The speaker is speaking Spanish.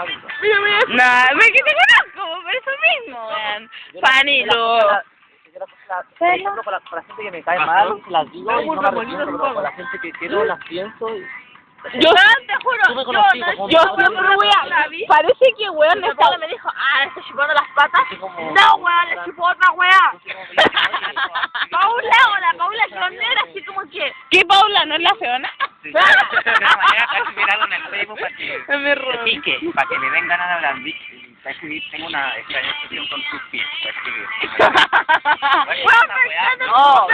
madura. No, me que te conozco, por eso mismo, weón. Panilo. Por ejemplo, con la gente que me cae mal, las digo y no me arrepiento, pero con la gente que quiero las pienso y... Yo te juro, Tú me conociste, como yo mi siempre madre. voy a... Parece que weón Mi está... padre me dijo, le estoy chupando las patas. Así como- No, weón, le chupo otra weá. Paula, hola, Paula, son negras, así como que... ¿Qué Paula? ¿No es la feona? Sí. Casi mirado en el Facebook para que Me robo. pique, para que me vengan a hablar. Para escribir, tengo una extraña expresión con tus pies. Para escribir. Weón, me encanta No, tu